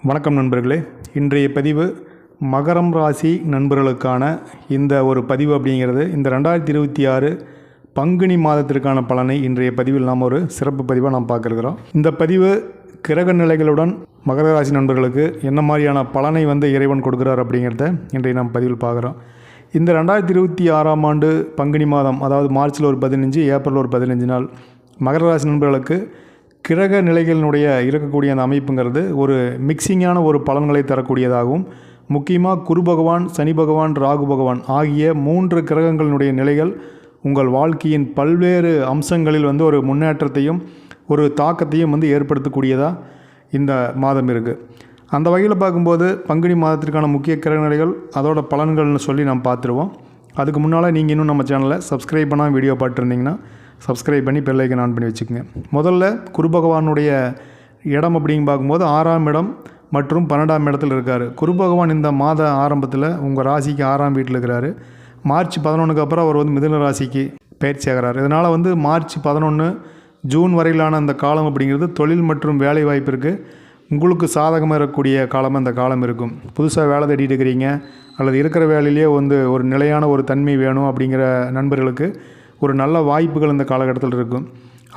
வணக்கம் நண்பர்களே. இன்றைய பதிவு மகரம் ராசி நண்பர்களுக்கான இந்த ஒரு பதிவு அப்படிங்கிறது இந்த 2026 பங்குனி மாதத்திற்கான பலனை இன்றைய பதிவில் நாம் ஒரு சிறப்பு பதிவாக நாம் பார்க்குறோம். இந்த பதிவு கிரக நிலைகளுடன் மகர ராசி நண்பர்களுக்கு என்ன மாதிரியான பலனை இறைவன் கொடுக்குறார் அப்படிங்கிறத இன்றைய நாம் பதிவில் பார்க்குறோம். இந்த 2026ஆம் ஆண்டு பங்குனி மாதம், அதாவது மார்ச்சில் ஒரு 15, ஏப்ரல் ஒரு 15 நாள் மகர ராசி நண்பர்களுக்கு கிரக நிலைகளினுடைய இருக்கக்கூடிய அந்த அமைப்புங்கிறது ஒரு மிக்சிங்கான ஒரு பலன்களை தரக்கூடியதாகவும், முக்கியமாக குரு பகவான், சனி பகவான், ராகு பகவான் ஆகிய 3 கிரகங்களினுடைய நிலைகள் உங்கள் வாழ்க்கையின் பல்வேறு அம்சங்களில் ஒரு முன்னேற்றத்தையும் ஒரு தாக்கத்தையும் ஏற்படுத்தக்கூடியதாக இந்த மாதம் இருக்குது. அந்த வகையில் பார்க்கும்போது பங்குனி மாதத்திற்கான முக்கிய கிரக நிலைகள் அதோட பலன்கள்னு சொல்லி நாம் பார்த்துருவோம். அதுக்கு முன்னால் நீங்கள் இன்னும் நம்ம சேனலை சப்ஸ்கிரைப் பண்ணால் வீடியோ பார்த்துருந்தீங்கன்னா சப்ஸ்கிரைப் பண்ணி பெல் ஐக்கன் ஆன் பண்ணி வச்சுக்கோங்க. முதல்ல குரு பகவானுடைய இடம் அப்படின்னு பார்க்கும்போது 6ஆம் இடம் மற்றும் 12ஆம் இடத்துல இருக்கார். குரு பகவான் இந்த மாத ஆரம்பத்தில் உங்கள் ராசிக்கு 6ஆம் வீட்டில் இருக்கிறார். மார்ச் 11க்கு அப்புறம் அவர் மிதுன ராசிக்கு பயிற்சி ஆகிறார். இதனால் மார்ச் 11 ஜூன் வரையிலான அந்த காலம் அப்படிங்கிறது தொழில் மற்றும் வேலை வாய்ப்பிற்கு உங்களுக்கு சாதகமாக இருக்கக்கூடிய காலமாக இந்த காலம் இருக்கும். புதுசாக வேலை தேடிட்டு இருக்கிறீங்க அல்லது இருக்கிற வேலையிலே ஒரு நிலையான ஒரு தன்மை வேணும் அப்படிங்கிற நண்பர்களுக்கு ஒரு நல்ல வாய்ப்புகள் இந்த காலகட்டத்தில் இருக்கும்.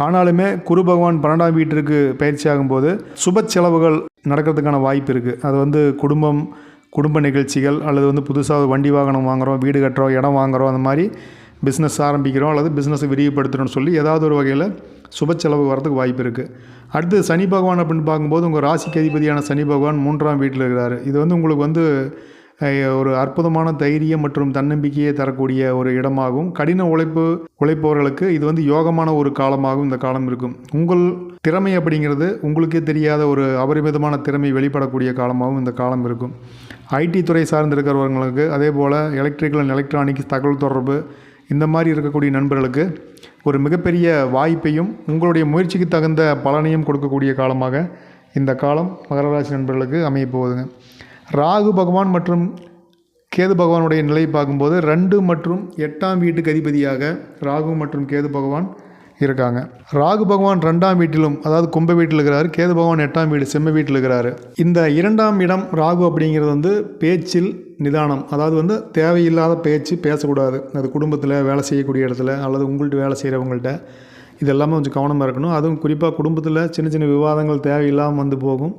ஆனாலுமே குரு பகவான் 12ஆம் வீட்டிற்கு பயிற்சி ஆகும்போது சுப செலவுகள் நடக்கிறதுக்கான வாய்ப்பு இருக்குது. அது குடும்ப நிகழ்ச்சிகள் அல்லது புதுசாக வண்டி வாகனம் வாங்குகிறோம், வீடு கட்டுறோம், இடம் வாங்குகிறோம், அந்த மாதிரி பிஸ்னஸ் ஆரம்பிக்கிறோம் அல்லது பிஸ்னஸை விரிவுபடுத்துகிறோம்னு சொல்லி ஏதாவது ஒரு வகையில் சுப செலவு வரதுக்கு வாய்ப்பு இருக்குது. அடுத்து சனி பகவான் அப்படின்னு பார்க்கும்போது உங்கள் ராசிக்கு அதிபதியான சனி பகவான் 3ஆம் வீட்டில் இருக்கிறார். இது உங்களுக்கு ஒரு அற்புதமான தைரியம் மற்றும் தன்னம்பிக்கையை தரக்கூடிய ஒரு இடமாகவும், கடின உழைப்பவர்களுக்கு இது யோகமான ஒரு காலமாகவும் இந்த காலம் இருக்கும். உங்கள் திறமை அப்படிங்கிறது உங்களுக்கே தெரியாத ஒரு அபரிமிதமான திறமை வெளிப்படக்கூடிய காலமாகவும் இந்த காலம் இருக்கும். ஐடி துறை சார்ந்திருக்கிறவர்களுக்கு, அதே போல் எலக்ட்ரிக்கல் அண்ட் எலக்ட்ரானிக்ஸ், தகவல் தொடர்பு, இந்த மாதிரி இருக்கக்கூடிய நண்பர்களுக்கு ஒரு மிகப்பெரிய வாய்ப்பையும் உங்களுடைய முயற்சிக்கு தகுந்த பலனையும் கொடுக்கக்கூடிய காலமாக இந்த காலம் மகர ராசி நண்பர்களுக்கு அமையப் போகுதுங்க. ராகு பகவான் மற்றும் கேது பகவானுடைய நிலை பார்க்கும்போது 2 மற்றும் 8ஆம் வீட்டுக்கு அதிபதியாக ராகு மற்றும் கேது பகவான் இருக்காங்க. ராகு பகவான் 2ஆம் வீட்டிலும், அதாவது கும்ப வீட்டில் இருக்கிறார். கேது பகவான் 8ஆம் வீடு செம்ம வீட்டில் இருக்கிறாரு. இந்த 2ஆம் இடம் ராகு அப்படிங்கிறது பேச்சில் நிதானம், அதாவது தேவையில்லாத பேச்சு பேசக்கூடாது. அது குடும்பத்தில் வேலை செய்யக்கூடிய இடத்துல அல்லது உங்கள்கிட்ட வேலை செய்கிறவங்கள்ட்ட இது எல்லாமே கொஞ்சம் கவனமாக இருக்கணும். அதுவும் குறிப்பாக குடும்பத்தில் சின்ன சின்ன விவாதங்கள் தேவையில்லாமல் போகும்.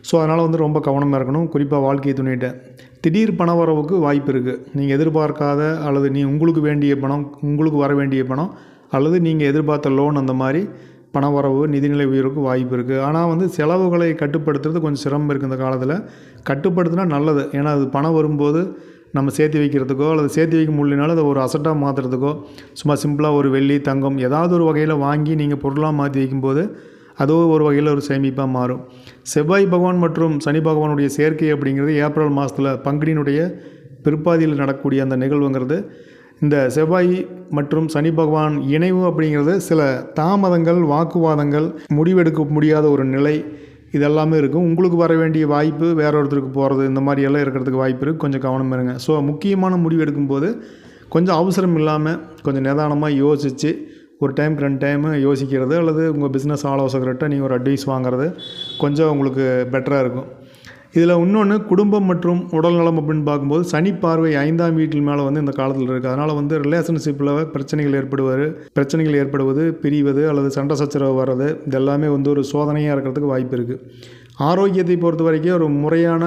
ஸோ அதனால் ரொம்ப கவனமாக இருக்கணும். குறிப்பாக வாழ்க்கை துணையிட்ட திடீர் பண வரவுக்கு வாய்ப்பு இருக்குது. நீங்கள் எதிர்பார்க்காத அல்லது உங்களுக்கு வேண்டிய பணம், உங்களுக்கு வர வேண்டிய பணம் அல்லது நீங்கள் எதிர்பார்த்த லோன், அந்த மாதிரி பண வரவு, நிதிநிலை உயர்வுக்கு வாய்ப்பு இருக்குது. ஆனால் செலவுகளை கட்டுப்படுத்துறது கொஞ்சம் சிரமம் இருக்குது இந்த காலத்தில். கட்டுப்படுத்தினா நல்லது. ஏன்னா அது பணம் வரும்போது நம்ம சேர்த்து வைக்கிறதுக்கோ அல்லது சேர்த்து வைக்க முடியலனாலும் அதை ஒரு அசட்டாக மாற்றுறதுக்கோ, சும்மா சிம்பிளாக ஒரு வெள்ளி, தங்கம் ஏதாவது ஒரு வகையில் வாங்கி நீங்கள் பொருளாக மாற்றி வைக்கும்போது அதுவும் ஒரு வகையில் ஒரு சேமிப்பாக மாறும். செவ்வாய் பகவான் மற்றும் சனி பகவானுடைய சேர்க்கை அப்படிங்கிறது ஏப்ரல் மாதத்தில் பங்குனியினுடைய பிற்பாதியில் நடக்கக்கூடிய அந்த நிகழ்வுங்கிறது, இந்த செவ்வாய் மற்றும் சனி பகவான் இணைவு அப்படிங்கிறது சில தாமதங்கள், வாக்குவாதங்கள், முடிவெடுக்க முடியாத ஒரு நிலை, இதெல்லாமே இருக்கும். உங்களுக்கு வர வேண்டிய வாய்ப்பு வேற ஒருத்தருக்கு போகிறது, இந்த மாதிரி எல்லாம் இருக்கிறதுக்கு வாய்ப்பு இருக்குது. கொஞ்சம் கவனம் இருங்க. ஸோ முக்கியமான முடிவு எடுக்கும்போது கொஞ்சம் அவசரம் இல்லாமல் கொஞ்சம் நிதானமாக யோசித்து ஒரு டைம் 2 டைமு யோசிக்கிறது அல்லது உங்கள் பிஸ்னஸ் ஆலோசகர்கிட்ட நீங்கள் ஒரு அட்வைஸ் வாங்குறது கொஞ்சம் உங்களுக்கு பெட்டராக இருக்கும். இதில் இன்னொன்று, குடும்பம் மற்றும் உடல்நலம் அப்படின்னு பார்க்கும்போது சனி பார்வை 5ஆம் வீட்டில் மேலே இந்த காலத்தில் இருக்குது. அதனால் ரிலேஷன்ஷிப்பில் பிரச்சனைகள் ஏற்படுவது, பிரிவது அல்லது சண்டை சச்சரவு வர்றது, இதெல்லாமே ஒரு சோதனையாக இருக்கிறதுக்கு வாய்ப்பு இருக்குது. ஆரோக்கியத்தை பொறுத்த வரைக்கும் ஒரு முறையான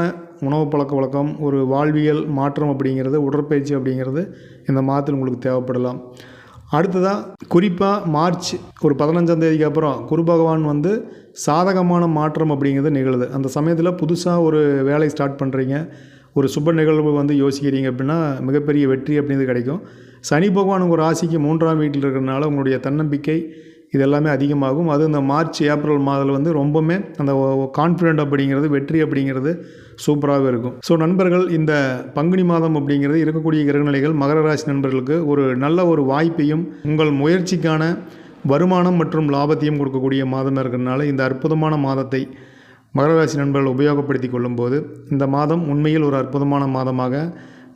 உணவு பழக்க வழக்கம், ஒரு வாழ்வியல் மாற்றம் அப்படிங்கிறது, உடற்பயிற்சி அப்படிங்கிறது இந்த மாதத்தில் உங்களுக்கு தேவைப்படலாம். அடுத்ததாக குறிப்பாக மார்ச் ஒரு 15ஆம் தேதிக்கு அப்புறம் குரு பகவான் சாதகமான மாற்றம் அப்படிங்கிறது நிகழுது. அந்த சமயத்தில் புதுசாக ஒரு வேலை ஸ்டார்ட் பண்ணுறீங்க, ஒரு சுப நிகழ்வு யோசிக்கிறீங்க அப்படின்னா மிகப்பெரிய வெற்றி அப்படிங்கிறது கிடைக்கும். சனி பகவான் உங்கள் ராசிக்கு 3ஆம் வீட்டில் இருக்கிறதுனால உங்களுடைய தன்னம்பிக்கை இது எல்லாமே அதிகமாகும். அது இந்த மார்ச் ஏப்ரல் மாதத்தில் ரொம்பவுமே அந்த கான்ஃபிடென்ட் அப்படிங்கிறது, வெற்றி அப்படிங்கிறது சூப்பராகவே இருக்கும். ஸோ நண்பர்கள், இந்த பங்குனி மாதம் அப்படிங்கிறது இருக்கக்கூடிய கிரகநிலைகள் மகர ராசி நண்பர்களுக்கு ஒரு நல்ல ஒரு வாய்ப்பையும் உங்கள் முயற்சிக்கான வருமானம் மற்றும் லாபத்தையும் கொடுக்கக்கூடிய மாதமாக இருக்கிறதுனால இந்த அற்புதமான மாதத்தை மகர ராசி நண்பர்கள் உபயோகப்படுத்தி கொள்ளும்போது இந்த மாதம் உண்மையில் ஒரு அற்புதமான மாதமாக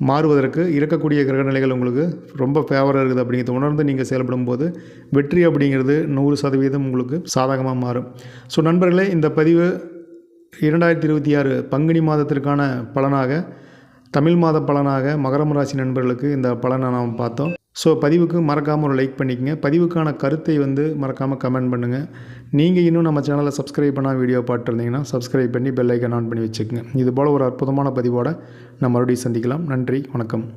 மாறுவதற்கு இருக்கக்கூடிய கிரகநிலைகள் உங்களுக்கு ரொம்ப ஃபேவராக இருக்குது அப்படிங்கிறத உணர்ந்து நீங்கள் செயல்படும் போது வெற்றி அப்படிங்கிறது 100% உங்களுக்கு சாதகமாக மாறும். ஸோ நண்பர்களே, இந்த பதிவு 2026 பங்குனி மாதத்திற்கான பலனாக, தமிழ் மாத பலனாக மகரம் ராசி நண்பர்களுக்கு இந்த பலனை நாம் பார்த்தோம். ஸோ பதிவுக்கு மறக்காமல் ஒரு லைக் பண்ணிக்கங்க. பதிவுக்கான கருத்தை மறக்காமல் கமெண்ட் பண்ணுங்கள். நீங்கள் இன்னும் நம்ம சேனலை சப்ஸ்கிரைப் பண்ணால் வீடியோ பார்த்துருந்தீங்கன்னா சப்ஸ்கிரைப் பண்ணி பெல் ஐக்கான் ஆன் பண்ணி வச்சுக்கோங்க. இது போல் ஒரு அற்புதமான பதிவோடு நம்ம மறுபடியும் சந்திக்கலாம். நன்றி, வணக்கம்.